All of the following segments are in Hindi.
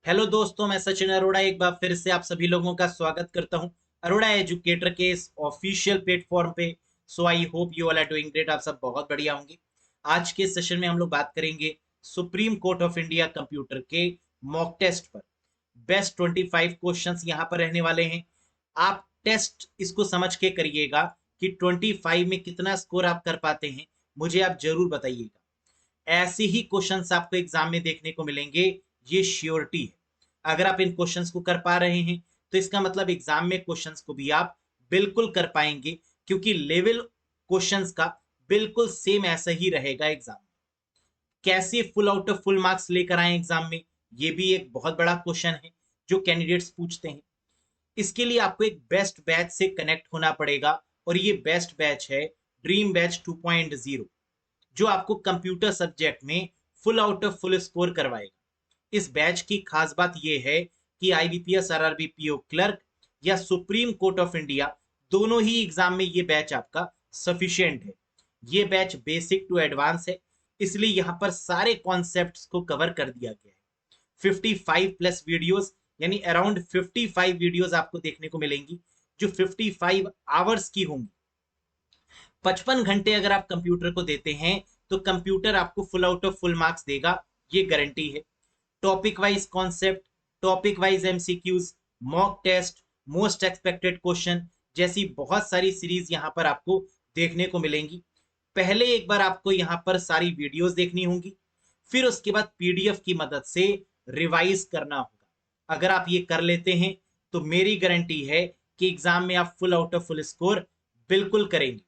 हेलो दोस्तों, मैं सचिन अरोड़ा एक बार फिर से आप सभी लोगों का स्वागत करता हूं अरोड़ा एजुकेटर के इस ऑफिशियल प्लेटफॉर्म पे। So I hope you all are doing great. आप सब बहुत बढ़िया होंगे। आज के सेशन में हम लोग बात करेंगे supreme court of India computer के मॉक टेस्ट पर। बेस्ट 25 क्वेश्चंस यहाँ पर रहने वाले हैं। आप टेस्ट इसको समझ के करिएगा कि 25 में कितना स्कोर आप कर पाते हैं, मुझे आप जरूर बताइएगा। ऐसे ही क्वेश्चंस आपको एग्जाम में देखने को मिलेंगे, ये श्योरिटी है। अगर आप इन क्वेश्चंस को कर पा रहे हैं तो इसका मतलब एग्जाम में क्वेश्चंस को भी आप बिल्कुल कर पाएंगे, क्योंकि लेवल क्वेश्चंस का बिल्कुल सेम ऐसा ही रहेगा एग्जाम में। कैसे full out of full marks लेकर आए एग्जाम में, ये भी एक बहुत बड़ा क्वेश्चन है जो कैंडिडेट्स पूछते हैं। इसके लिए आपको एक बेस्ट बैच से कनेक्ट होना पड़ेगा, और ये बेस्ट बैच है ड्रीम बैच 2.0, जो आपको कंप्यूटर सब्जेक्ट में full out of full score करवाएगा। इस बैच की खास बात यह है कि आईबीपीएस आरआरबी पीओ क्लर्क या सुप्रीम कोर्ट ऑफ इंडिया दोनों ही एग्जाम में ये बैच आपका सफिशिएंट है। ये बैच बेसिक टू एडवांस है, इसलिए यहाँ पर सारे कॉन्सेप्ट्स को कवर कर दिया गया है। 55 प्लस वीडियोस, यानी अराउंड 55 वीडियोस आपको देखने को मिलेंगी, जो 55 आवर्स की होंगी। 55 घंटे अगर आप कंप्यूटर को देते हैं तो कंप्यूटर आपको full out of full marks देगा, ये गारंटी है। Topic wise concept, topic wise MCQs, mock test, most expected question जैसी बहुत सारी सीरीज यहाँ पर आपको देखने को मिलेंगी। पहले एक बार आपको यहाँ पर सारी वीडियोस देखनी होंगी, फिर उसके बाद पीडीएफ की मदद से रिवाइज करना होगा। अगर आप ये कर लेते हैं तो मेरी गारंटी है कि एग्जाम में आप full out of full score बिल्कुल करेंगे।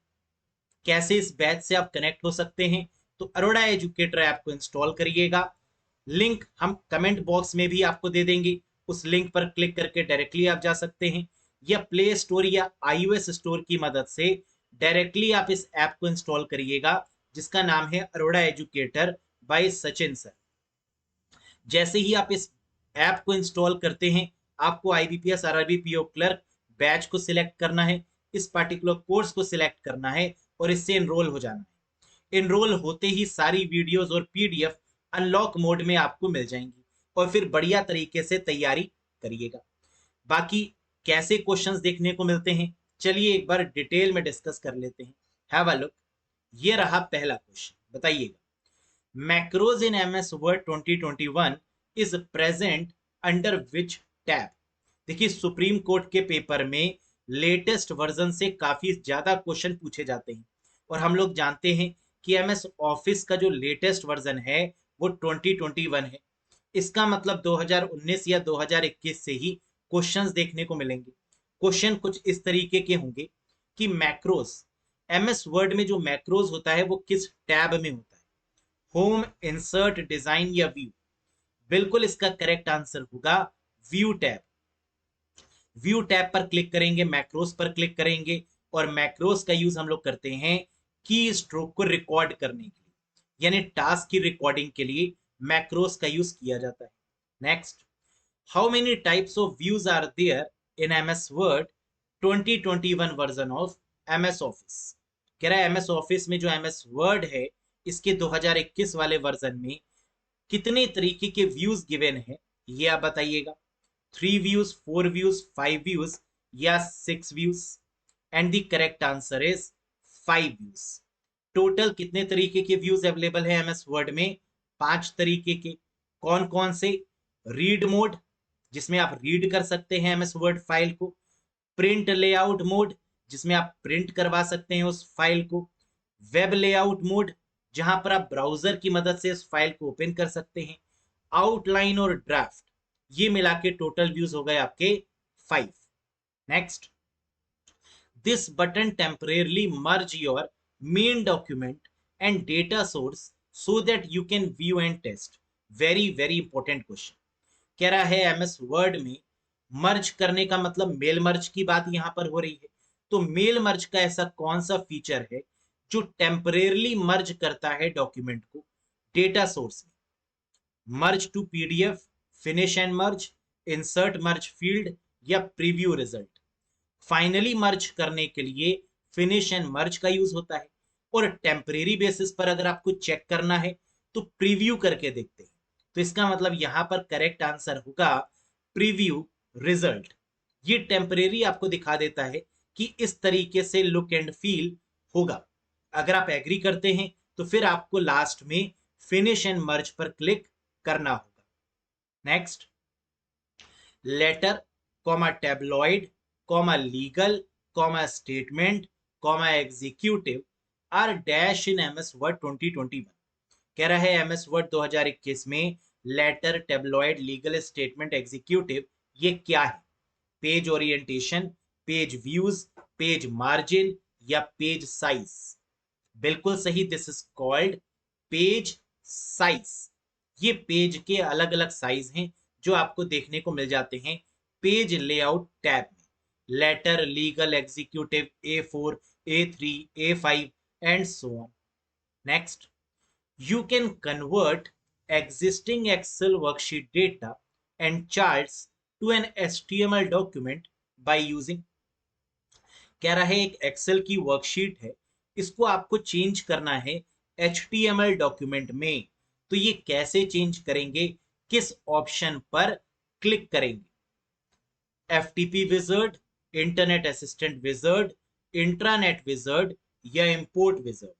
कैसे इस बैच से आप कनेक्ट हो सकते हैं, तो अरोड़ा एजुकेटर ऐप को इंस्टॉल करिएगा। लिंक हम कमेंट बॉक्स में भी आपको दे देंगे, उस लिंक पर क्लिक करके डायरेक्टली आप जा सकते हैं, या प्ले स्टोर या आईओएस स्टोर की मदद से डायरेक्टली आप इस ऐप को इंस्टॉल करिएगा, जिसका नाम है Arora educator by Sachin sir. जैसे ही आप इस ऐप को इंस्टॉल करते हैं, आपको IBPS RRB PO clerk batch को सिलेक्ट करना है, इस पार्टिकुलर कोर्स को सिलेक्ट करना है और इससे एनरोल हो जाना है। एनरोल होते ही सारी वीडियोस और पीडीएफ अनलॉक मोड में आपको मिल जाएंगी, और फिर बढ़िया तरीके से तैयारी करिएगा। बाकी कैसे क्वेश्चंस देखने को मिलते हैं, चलिए एक बार डिटेल में डिस्कस कर लेते हैं। Have a look. ये रहा पहला क्वेश्चन, बताइएगा macros in MS Word 2021 is present under which tab. देखिए, सुप्रीम कोर्ट के पेपर में लेटेस्ट वर्जन से काफी ज्यादा क्वेश्चन पूछे जाते हैं, और हम लोग जानते हैं कि एमएस ऑफिस का जो लेटेस्ट वर्जन है वो 2021 है। इसका मतलब 2019 या 2021 से ही क्वेश्चंस देखने को मिलेंगे। क्वेश्चन कुछ इस तरीके के होंगे कि मैक्रोज, एमएस वर्ड में जो मैक्रोज होता है वो किस टैब में होता है। होम, इंसर्ट, डिजाइन या व्यू। बिल्कुल इसका करेक्ट आंसर होगा व्यू टैब। व्यू टैब पर क्लिक करेंगे, मैक्रोस पर क्लिक करेंगे, और मैक्रोस का यूज हम लोग करते हैं की स्ट्रोक को रिकॉर्ड करने के लिए, यानी टास्क की रिकॉर्डिंग के लिए मैक्रोस का यूज किया जाता है। Next, how many types of views are there in MS Word 2021 version of MS Office. कह रहा है एमएस ऑफिस में जो एमएस वर्ड है, इसके 2021 वाले वर्जन में कितने तरीके के व्यूज गिवन है, ये आप बताइएगा। 3 व्यूज, 4 व्यूज, 5 व्यूज या 6 views. And the correct answer is 5 views. Total कितने तरीके के व्यूज अवेलेबल है एमएस वर्ड में? 5 तरीके के। कौन कौन से? रीड मोड, जिसमें आप रीड कर सकते हैं एमएस वर्ड फाइल को। प्रिंट लेआउट मोड, जिसमें आप प्रिंट करवा सकते हैं उस फाइल को। वेब लेआउट मोड, जहां पर आप ब्राउजर की मदद से इस फाइल को ओपन कर सकते हैं। आउटलाइन और ड्राफ्ट, ये मिला के टोटल व्यूज हो गए आपके 5। Next, this button temporarily merge your main document and data source so that you can view and test. Very very important question. कह रहा है एमएस वर्ड में मर्ज करने का मतलब मेल मर्ज की बात यहां पर हो रही है। तो मेल मर्ज का ऐसा कौन सा फीचर है जो टेम्परेरली मर्ज करता है डॉक्यूमेंट को डेटा सोर्स में? Merge to PDF, finish and merge, insert merge field या प्रीव्यू रिजल्ट। फाइनली मर्ज करने के लिए फिनिश एंड मर्ज का यूज होता है, और टेम्परेरी बेसिस पर अगर आपको चेक करना है तो प्रीव्यू करके देखते हैं। तो इसका मतलब यहां पर करेक्ट आंसर होगा प्रीव्यू रिजल्ट। ये टेम्परेरी आपको दिखा देता है कि इस तरीके से लुक एंड फील होगा। अगर आप एग्री करते हैं तो फिर आपको लास्ट में फिनिश एंड मर्ज पर क्लिक करना होगा। Next, letter comma tabloid comma legal comma statement comma executive are dash in MS Word 2021। कह रहा है एमएस वर्ड 2021 में letter tabloid legal statement executive ये क्या है? Page orientation, page views, page margin या पेज साइज? बिल्कुल सही, this is called page size. ये पेज के अलग अलग साइज हैं जो आपको देखने को मिल जाते हैं पेज लेआउट टैब में। Letter, legal, executive, A4, A3, A5 and so on. Next, you can convert existing Excel worksheet data and charts to an HTML document by using। कह रहा है एक एक्सेल की वर्कशीट है, इसको आपको चेंज करना है HTML डॉक्यूमेंट में। तो ये कैसे चेंज करेंगे, किस ऑप्शन पर क्लिक करेंगे? FTP wizard, internet assistant wizard, intranet wizard या इंपोर्ट विजर्ड?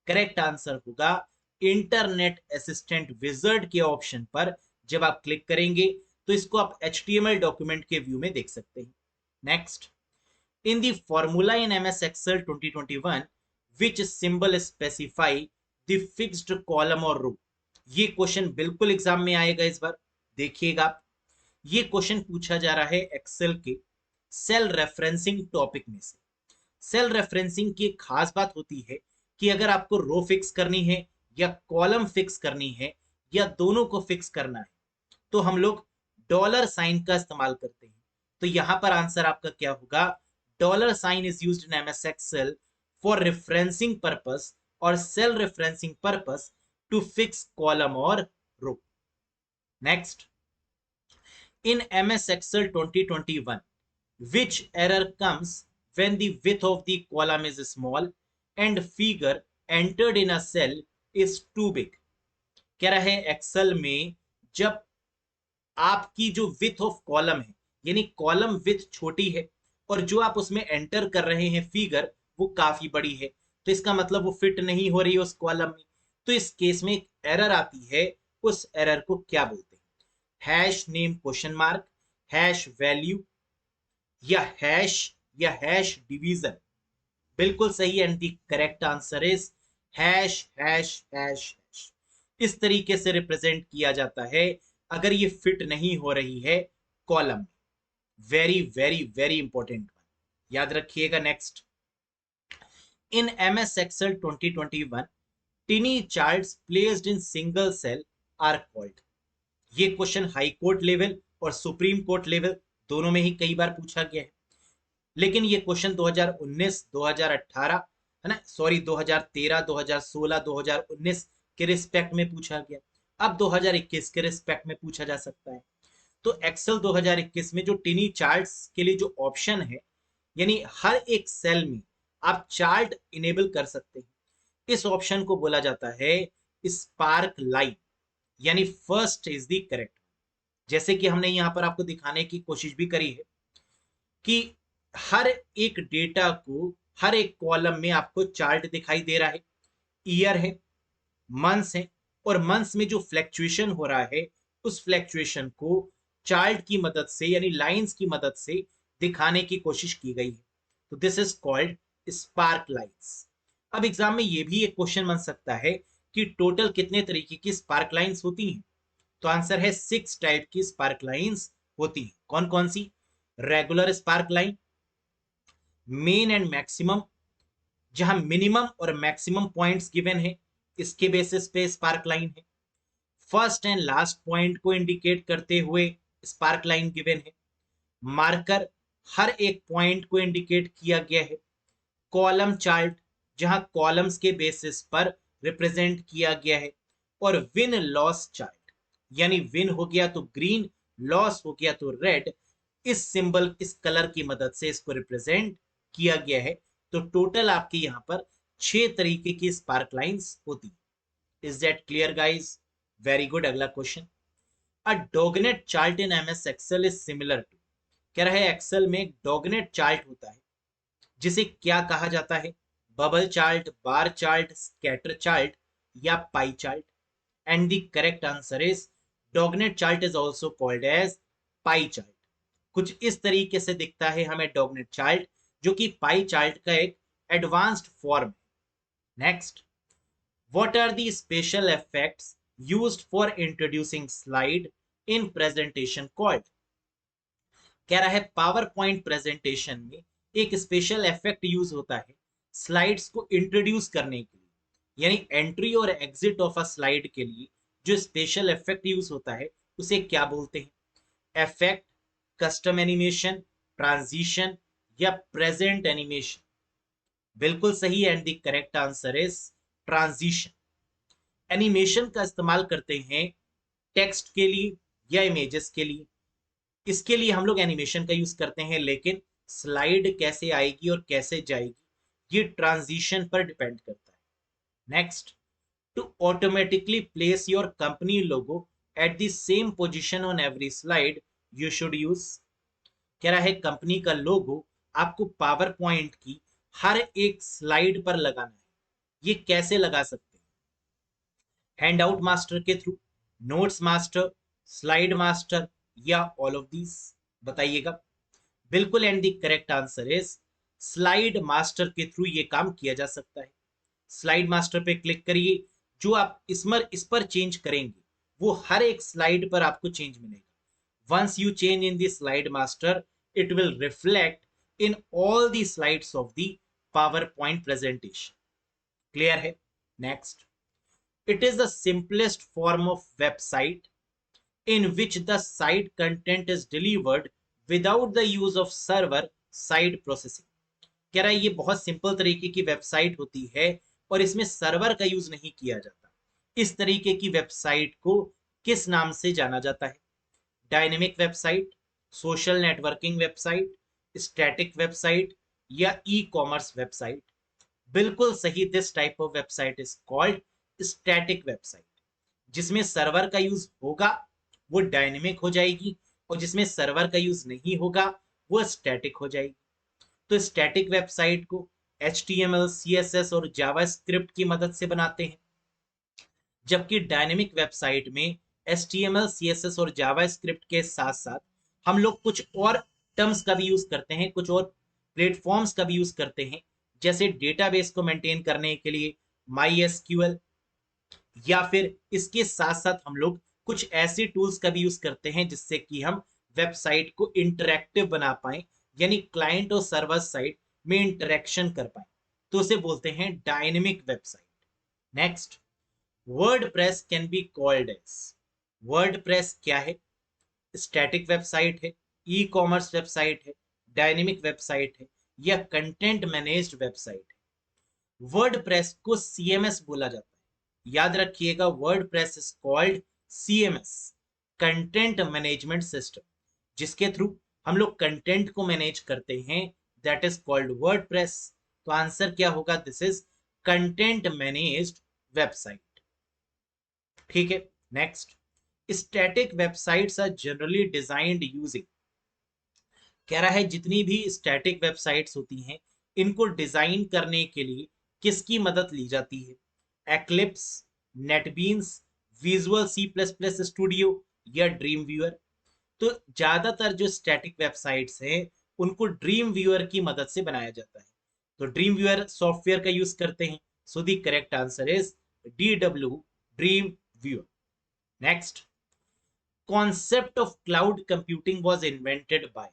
करेक्ट आंसर होगा इंटरनेट असिस्टेंट विजर्ड के ऑप्शन पर जब आप क्लिक करेंगे तो इसको आप HTML डॉक्यूमेंट के व्यू में देख सकते हैं। Next, in the formula in MS Excel 2021 which symbol specify the fixed column और रो? ये क्वेश्चन बिल्कुल एग्जाम में आएगा इस बार, देखिएगा। ये क्वेश्चन पूछा जा रहा है एक्सेल के सेल रेफरेंसिंग टॉपिक में से। सेल रेफरेंसिंग की एक खास बात होती है कि अगर आपको रो फिक्स करनी है या कॉलम फिक्स करनी है या दोनों को फिक्स करना है तो हम लोग डॉलर साइन का इस्तेमाल करते हैं। तो यहां पर आंसर आपका क्या होगा? Dollar sign is used in MS Excel for referencing purpose और cell referencing purpose to fix column और row. Next, in MS Excel 2021 which error comes when the width of the column is small and figure entered in a cell is too big? कह रहा है एक्सेल में जब आपकी जो विथ ऑफ कॉलम है यानी कॉलम विथ छोटी है और जो आप उसमें एंटर कर रहे हैं फिगर वो काफी बड़ी है, तो इसका मतलब वो फिट नहीं हो रही है उस कॉलम में। तो इस केस में एक एरर आती है, उस एरर को क्या बोलते हैं? Hash name question mark, hash value या हैश डिवीजन? बिल्कुल सही, and the correct answer is hash hash hash hash. इस तरीके से रिप्रेजेंट किया जाता है अगर ये फिट नहीं हो रही है कॉलम में। Very very very important one, याद रखिएगा। Next, in MS Excel 2021 tiny charts placed in single cell are called? ये क्वेश्चन हाई कोर्ट लेवल और सुप्रीम कोर्ट लेवल दोनों में ही कई बार पूछा गया है, लेकिन ये क्वेश्चन 2019, 2018 है ना, सॉरी 2013, 2016, 2019 के रिस्पेक्ट में पूछा गया। अब 2021 के रिस्पेक्ट में पूछा जा सकता है। तो एक्सेल 2021 में जो टिनी चार्ट्स के लिए जो ऑप्शन है यानी हर एक सेल में आप चार्ट इनेबल कर सकते हैं, इस ऑप्शन को बोला जाता है स्पार्क लाइन, यानी फर्स्ट इज द करेक्ट। जैसे कि हमने यहां पर आपको दिखाने की कोशिश भी करी है कि हर एक डेटा को हर एक कॉलम में आपको चार्ट दिखाई दे रहा है, ईयर है, मंथ्स है, और मंथ्स में जो फ्लैक्चुएशन हो रहा है उस फ्लैक्चुएशन को चार्ट की मदद से यानी लाइंस की मदद से दिखाने की कोशिश की गई है। तो this is called spark lines. अब एग्जाम में ये भी एक क्वेश्चन बन सकता है कि टोटल कितने तरीके की स्पार्क लाइंस होती हैं? तो आंसर है 6 टाइप की स्पार्क लाइंस होती हैं। कौन कौन सी? Regular spark line, min and maximum, जहां मिनिमम और मैक्सिमम पॉइंट्स गिवन है इसके बेसिस पे स्पार्क लाइन है। फर्स्ट एंड लास्ट पॉइंट को इंडिकेट करते हुए स्पार्क लाइन गिवन है। मार्कर, हर एक पॉइंट को इंडिकेट किया गया है। कॉलम चार्ट, जहां कॉलम्स के बेसिस पर रिप्रेजेंट किया गया है। और विन लॉस चार्ट, यानी विन हो गया तो ग्रीन, लॉस हो गया तो रेड, इस सिंबल इस कलर की मदद से इसको रिप्रेजेंट किया गया है। तो टोटल आपके यहाँ पर 6 तरीके की स्पार्क लाइंस होती है। Is that clear guys? Very good. अगला question, a doughnut chart in MS Excel is similar to, कह रहा है एक्सेल में एक डॉगनेट चार्ट होता है जिसे क्या कहा जाता है? Bubble chart, bar chart, scatter chart या pie chart? And the correct answer is doughnut chart is also called as pie chart. कुछ इस तरीके से दिखता है हमें डॉगनेट चार्ट, जो कि पाई चार्ट का एक एडवांस्ड फॉर्म है। Next, what are the special effects used for introducing slide in presentation called? कह रहा है पावर पॉइंट प्रेजेंटेशन में एक स्पेशल इफेक्ट यूज होता है स्लाइड्स को इंट्रोड्यूस करने के लिए, यानी एंट्री और एग्जिट ऑफ अ स्लाइड के लिए जो स्पेशल इफेक्ट यूज होता है उसे क्या बोलते हैं? इफेक्ट, कस्टम एनिमेशन, ट्रांजिशन या प्रेजेंट एनिमेशन? बिल्कुल सही, and the correct answer is transition. Animation का इस्तेमाल करते हैं टेक्स्ट के लिए या इमेजेस के लिए, इसके लिए हम लोग एनिमेशन का यूज करते हैं, लेकिन स्लाइड कैसे आएगी और कैसे जाएगी ये ट्रांजिशन पर डिपेंड करता है। Next, to automatically place your company logo at the same position on every slide you should use. कह रहा है कंपनी का लोगो आपको पावर पॉइंट की हर एक स्लाइड पर लगाना है, ये कैसे लगा सकते हैं? हैंड आउट मास्टर के through, notes master, slide master या ऑल ऑफ दीज? बताइएगा। बिल्कुल, and the correct answer is slide master के थ्रू ये काम किया जा सकता है। स्लाइड मास्टर पे क्लिक करिए, जो आप इस पर चेंज करेंगे वो हर एक स्लाइड पर आपको चेंज मिलेगा। Once you change in the slide master, it will reflect in all the slides of the PowerPoint presentation. Clear है? Next, it is the simplest form of website in which the site content is delivered without the use of server side processing। कह रहा है ये बहुत सिंपल तरीके की वेबसाइट होती है और इसमें सर्वर का यूज नहीं किया जाता। इस तरीके की वेबसाइट को किस नाम से जाना जाता है? Dynamic website, social networking website, static website या ई कॉमर्स वेबसाइट? बिल्कुल सही, this type of website is called static website. जिसमें सर्वर का यूज होगा वो डायनेमिक हो जाएगी और जिसमें सर्वर का यूज नहीं होगा वो स्टैटिक हो जाएगी। तो स्टैटिक वेबसाइट को HTML, CSS और जावास्क्रिप्ट की मदद से बनाते हैं, जबकि डायनेमिक वेबसाइट में HTML, CSS और जावास्क्रिप्ट के साथ साथ हम लोग कुछ और टर्म्स का भी यूज करते हैं, कुछ और प्लेटफॉर्म्स का भी यूज करते हैं, जैसे डेटाबेस को मेंटेन करने के लिए MySQL, या फिर इसके साथ साथ हम लोग कुछ ऐसे टूल्स का भी यूज करते हैं जिससे कि हम वेबसाइट को इंटरैक्टिव बना पाए, यानी क्लाइंट और सर्वर साइड में इंटरेक्शन कर पाए, तो उसे बोलते हैं dynamic website. Next, WordPress can be called as, WordPress क्या है? स्टैटिक वेबसाइट है, ई कॉमर्स वेबसाइट है, डायनेमिक वेबसाइट है या कंटेंट मैनेज्ड वेबसाइट है? वर्डप्रेस को CMS बोला जाता है। याद रखिएगा, WordPress is called CMS, content management system, जिसके थ्रू हम लोग कंटेंट को मैनेज करते हैं, दैट इज कॉल्ड वर्डप्रेस। तो आंसर क्या होगा? This is content managed website. ठीक है। Next, static websites are generally designed using, कह रहा है जितनी भी स्टैटिक वेबसाइट्स होती हैं इनको डिजाइन करने के लिए किसकी मदद ली जाती है? Eclipse, NetBeans, visual C++ studio या ड्रीम व्यूअर? तो ज्यादातर जो स्टैटिक वेबसाइट्स हैं उनको ड्रीम व्यूअर की मदद से बनाया जाता है, तो ड्रीम व्यूअर सॉफ्टवेयर का यूज करते हैं। So the correct answer is DW, dream viewer. Next, concept of cloud computing was invented by,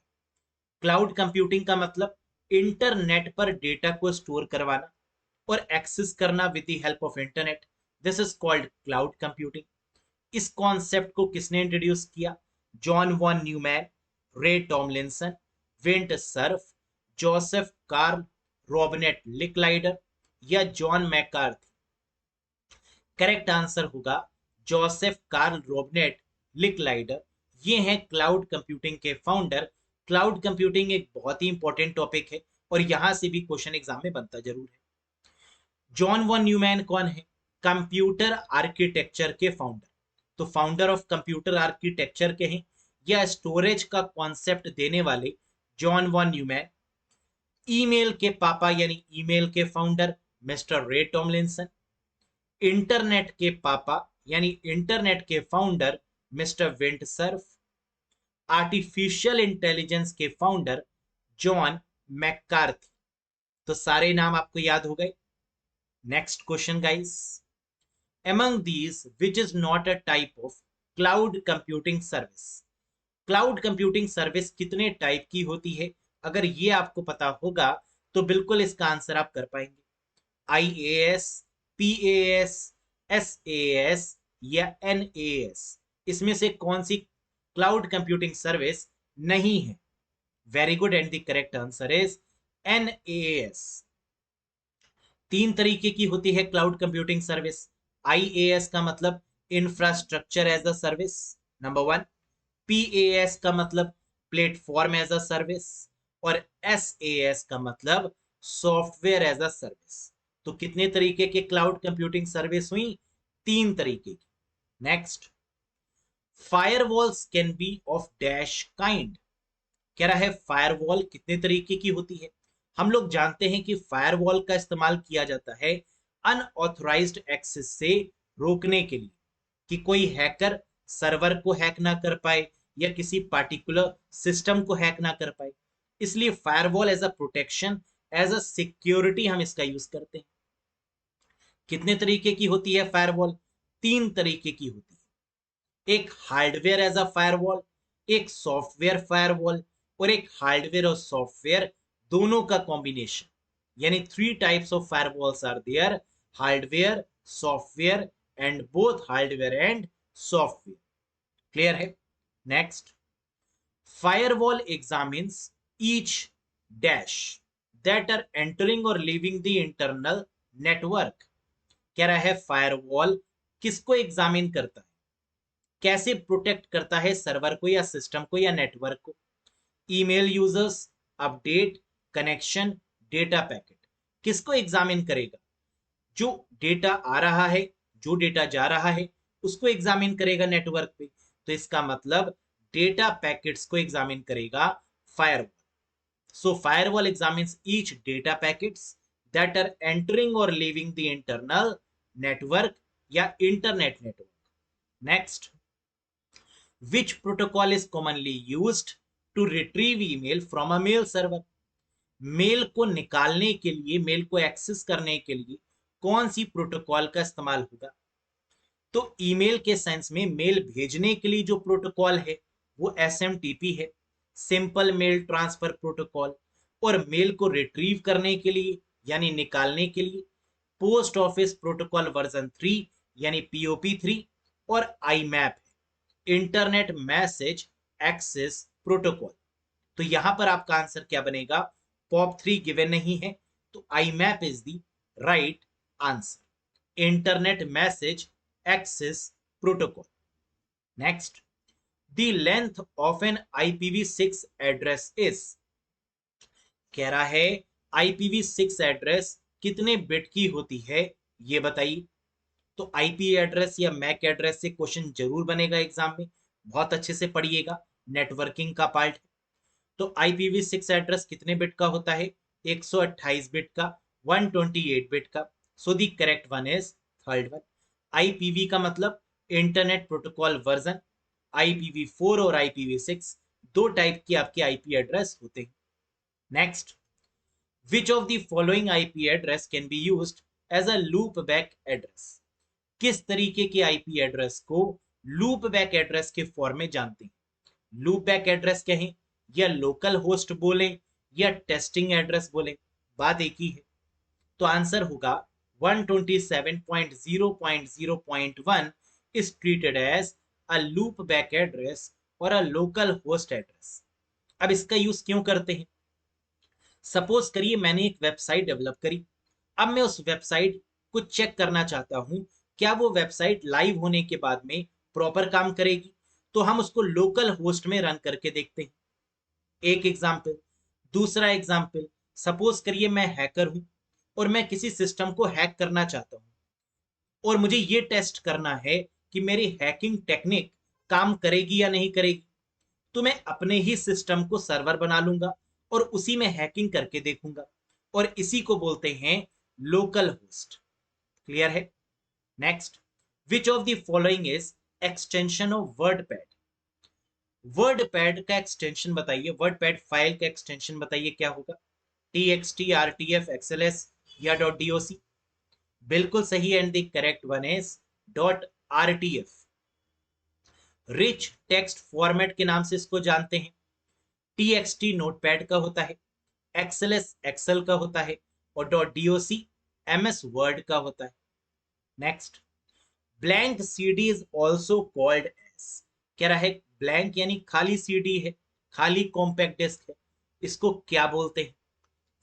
cloud computing का मतलब इंटरनेट पर डेटा को स्टोर करवाना और एक्सेस करना with the help of internet, this is called cloud computing. इस कॉन्सेप्ट को किसने इंट्रोड्यूस किया? जॉन वॉन न्यूमैन, रे Tomlinson, विंट Surf, Joseph Karl, Robnett लिकलाइडर या जॉन मैकार्थी? करेक्ट आंसर होगा जोसेफ कार्ल रॉबनेट लिकलाइडर। ये हैं क्लाउड कंप्यूटिंग के फाउंडर। क्लाउड कंप्यूटिंग एक बहुत ही इंपॉर्टेंट टॉपिक है और यहां से भी क्वेश्चन एग्जाम में बनता जरूर है। जॉन वॉन न्यूमैन कौन है? कंप्यूटर आर्किटेक्चर के फाउंडर। तो फाउंडर ऑफ कंप्यूटर आर्किटेक्चर के हैं, या स्टोरेज का कॉन्सेप्ट देने वाले जॉन वॉन न्यूमैन, ईमेल के पापा यानी ईमेल के फाउंडर मिस्टर रे टॉमलिंसन, इंटरनेट के पापा यानी इंटरनेट के founder mister wind Surf, artificial intelligence के फाउंडर जॉन मैककार्थी। तो सारे नाम आपको याद हो गए। Next question guys, among these which is not a type of cloud computing service? Cloud computing service कितने टाइप की होती है? अगर ये आपको पता होगा तो बिल्कुल इसका आंसर आप कर पाएंगे। IaaS, PaaS, SaaS या NaaS, इसमें से कौन सी क्लाउड कंप्यूटिंग सर्विस नहीं है? Very good, and the correct answer is NaaS। तीन तरीके की होती है क्लाउड कंप्यूटिंग सर्विस। IaaS का मतलब infrastructure as a service, number 1। PaaS का मतलब प्लेटफॉर्म एज अ सर्विस, और SaaS का मतलब सॉफ्टवेयर एज अ सर्विस। तो कितने तरीके के क्लाउड कंप्यूटिंग सर्विस हुई? तीन तरीके की। Next, firewalls can be of dash kind. कह रहा है फायरवॉल कितने तरीके की होती है? हम लोग जानते हैं कि फायरवॉल का इस्तेमाल किया जाता है अनऑथराइज्ड एक्सेस से रोकने के लिए, कि कोई हैकर सर्वर को हैक ना कर पाए या किसी पार्टिकुलर सिस्टम को हैक ना कर पाए। इसलिए firewall as a protection, as a security हम इसका यूज करते हैं। कितने तरीके की होती है फायरवॉल? तीन तरीके की होती है। एक हार्डवेयर एज अ फायरवॉल, एक सॉफ्टवेयर फायरवॉल, और एक हार्डवेयर और सॉफ्टवेयर दोनों का कॉम्बिनेशन, यानी three types of firewalls are there: hardware, software and both hardware and software. Clear है? Next, firewall examines each dash that are entering और लीविंग द इंटरनल नेटवर्क। कह रहा है फायरवॉल किसको एग्जामिन करता है, कैसे प्रोटेक्ट करता है सर्वर को या सिस्टम को या नेटवर्क को? Email users, update, connection, data packet. किसको एग्जामिन करेगा? जो डेटा आ रहा है, जो डेटा जा रहा है, उसको एग्जामिन करेगा नेटवर्क पे। तो इसका मतलब डेटा पैकेट्स को एग्जामिन करेगा firewall. So firewall examines each data packets that are entering और लीविंग द इंटरनल नेटवर्क या internet network. Next, which protocol is commonly used to retrieve email from a mail server? Mail को निकालने के लिए, मेल को एक्सेस करने के लिए कौन सी प्रोटोकॉल का इस्तेमाल होगा? तो ईमेल के सेंस में मेल भेजने के लिए जो प्रोटोकॉल है वो SMTP है, सिंपल मेल ट्रांसफर प्रोटोकॉल। और मेल को रिट्रीव करने के लिए यानी निकालने के लिए पोस्ट ऑफिस प्रोटोकॉल वर्जन 3 यानी POP3, और IMAP, internet message access protocol. तो यहां पर आपका आंसर क्या बनेगा? POP3 गिवन नहीं है, तो IMAP is the right answer, internet message access protocol. Next, the length of an IPv6 address is. कह रहा है IPv6 एड्रेस कितने बिट की होती है, ये बताइए। तो IP एड्रेस या मैक एड्रेस से क्वेश्चन जरूर बनेगा एग्जाम में, बहुत अच्छे से पढ़िएगा, नेटवर्किंग का पार्ट है। तो IPv6 एड्रेस कितने बिट का होता है? 128 बिट का, 128 बिट का। So the correct one is third one. IPv का मतलब इंटरनेट प्रोटोकॉल वर्जन। IPv4 और IPv6 दो टाइप की आपके IP एड्रेस होते हैं। Next, which of the following IP address can be used as a loopback address? किस तरीके के IP एड्रेस को लूप बैक एड्रेस के फॉर्म में जानते हैं? लूप बैक एड्रेस कहें या लोकल होस्ट बोले या टेस्टिंग एड्रेस बोले, बात एक ही है। तो आंसर होगा 127.0.0.1 is treated as a loop back address और a local host address। अब इसका यूज क्यों करते हैं? सपोज करिए मैंने एक वेबसाइट डेवलप करी, अब मैं उस वेबसाइट को चेक करना चाहता हूं क्या वो वेबसाइट लाइव होने के बाद में प्रॉपर काम करेगी। तो हम उसको लोकल होस्ट में रन करके देखते हैं, एक एग्जाम्पल। दूसरा एग्जाम्पल, सपोज करिए मैं हैकर हूं और मैं किसी सिस्टम को हैक करना चाहता हूं और मुझे ये टेस्ट करना है कि मेरी हैकिंग टेक्निक काम करेगी या नहीं करेगी, तो मैं अपने ही सिस्टम को सर्वर बना लूंगा और उसी में हैकिंग करके देखूंगा, और इसी को बोलते हैं लोकल होस्ट। क्लियर है? Next, which of the following is extension of WordPad? WordPad का एक्सटेंशन बताइए, वर्डपैड फाइल का एक्सटेंशन बताइए क्या होगा? टीएक्सटी, आरटीएफ, एक्सएलएस या .doc? बिल्कुल सही, and the correct one is .rtf। Rich text format के नाम से इसको जानते हैं। टीएक्सटी नोटपैड का होता है, एक्सएलएस एक्सेल का होता है, और .doc एमएस वर्ड का होता है। Next, blank CD is also called as, कह रहा है ब्लैंक यानी खाली सीडी है, खाली कॉम्पैक्ट डिस्क है, इसको क्या बोलते हैं?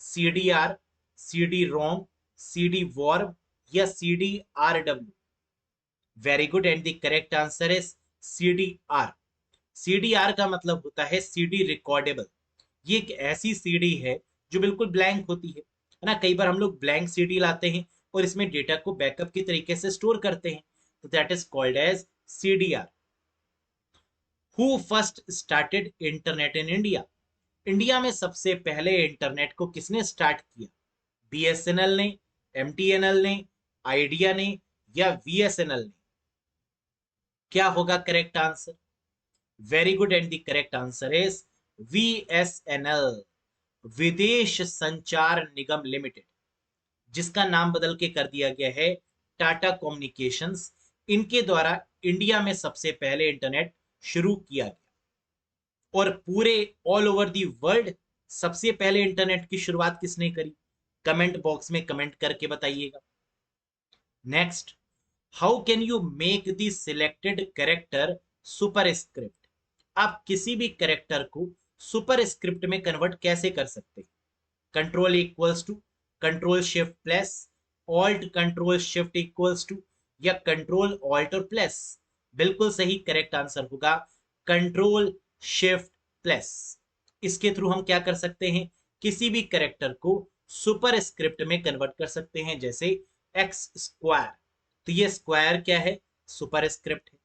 CDR, CD ROM, CD WORM या CD RW? Very good, and the correct answer is CDR. CDR का मतलब होता है सीडी रिकॉर्डेबल। ये एक ऐसी सीडी है जो बिल्कुल ब्लैंक होती है ना? कई बार हम लोग ब्लैंक सीडी लाते हैं और इसमें डेटा को बैकअप की तरीके से स्टोर करते हैं, तो that is called as CDR. Who first started internet in India? India में सबसे पहले इंटरनेट को किसने स्टार्ट किया? बीएसएनएल ने, एमटीएनएल ने, आइडिया ने या वीएसएनएल ने? क्या होगा correct answer? Very good, and the correct answer is VSNL, Videsh Sanchar Nigam limited, जिसका नाम बदल के कर दिया गया है टाटा कम्युनिकेशंस। इनके द्वारा इंडिया में सबसे पहले इंटरनेट शुरू किया गया। और पूरे ऑल ओवर दी वर्ल्ड सबसे पहले इंटरनेट की शुरुआत किसने करी? कमेंट बॉक्स में कमेंट करके बताइएगा। Next, how can you make the selected character super script? आप किसी भी कैरेक्टर को सुपर स्क्रिप्ट में कन्वर्ट कैसे कर सकते हैं? Control equals to, control shift plus, alt control shift equals to या कंट्रोल ऑल्ट और प्लस? बिल्कुल सही, करेक्ट आंसर होगा कंट्रोल शिफ्ट प्लस। इसके थ्रू हम क्या कर सकते हैं? किसी भी कैरेक्टर को सुपर स्क्रिप्ट में कन्वर्ट कर सकते हैं, जैसे एक्स स्क्वायर, तो ये स्क्वायर क्या है? सुपर स्क्रिप्ट है।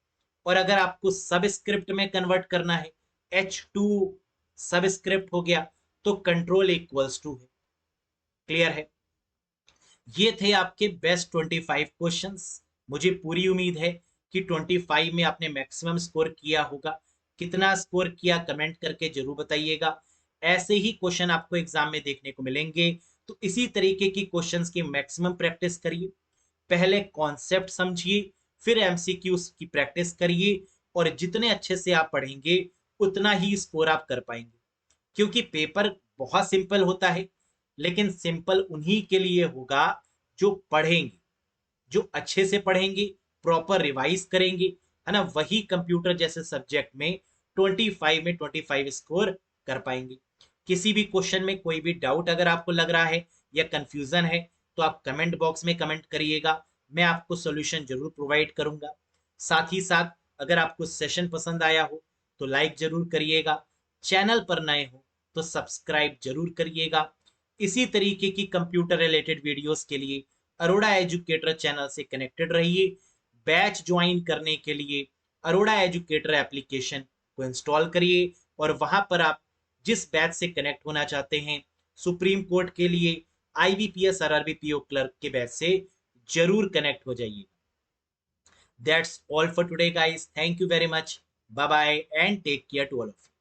और अगर आपको सब स्क्रिप्ट में कन्वर्ट करना है, H2 सब स्क्रिप्ट हो गया, तो कंट्रोल इक्वल्स टू है। क्लियर है? ये थे आपके बेस्ट 25 क्वेश्चंस। मुझे पूरी उम्मीद है कि 25 में आपने मैक्सिमम स्कोर किया होगा। कितना स्कोर किया कमेंट करके जरूर बताइएगा। ऐसे ही क्वेश्चन आपको एग्जाम में देखने को मिलेंगे, तो इसी तरीके की क्वेश्चंस की मैक्सिमम प्रैक्टिस करिए। पहले कॉन्सेप्ट समझिए, फिर एमसीक्यूज की प्रैक्टिस करिए, और जितने अच्छे से आप पढ़ेंगे उतना ही स्कोर आप कर पाएंगे। क्योंकि पेपर बहुत सिंपल होता है, लेकिन सिंपल उन्हीं के लिए होगा जो पढ़ेंगे, जो अच्छे से पढ़ेंगे, प्रॉपर रिवाइज करेंगे, है ना? वही कंप्यूटर जैसे सब्जेक्ट में 25 में 25 स्कोर कर पाएंगे। किसी भी क्वेश्चन में कोई भी डाउट अगर आपको लग रहा है या कंफ्यूजन है, तो आप कमेंट बॉक्स में कमेंट करिएगा, मैं आपको सोल्यूशन जरूर प्रोवाइड करूंगा। साथ ही साथ अगर आपको सेशन पसंद आया हो तो लाइक जरूर करिएगा, चैनल पर नए हो तो सब्सक्राइब जरूर करिएगा। इसी तरीके की कंप्यूटर रिलेटेड वीडियोस के लिए अरोड़ा एजुकेटर चैनल से कनेक्टेड रहिए। बैच ज्वाइन करने के लिए अरोड़ा एजुकेटर एप्लीकेशन को इंस्टॉल करिए, और वहां पर आप जिस बैच से कनेक्ट होना चाहते हैं, सुप्रीम कोर्ट के लिए, आईबीपीएस और आरबीपीओ क्लर्क के बैच से जरूर कनेक्ट हो जाइए। That's all for today guys, thank you very much, bye bye and take care to all of you.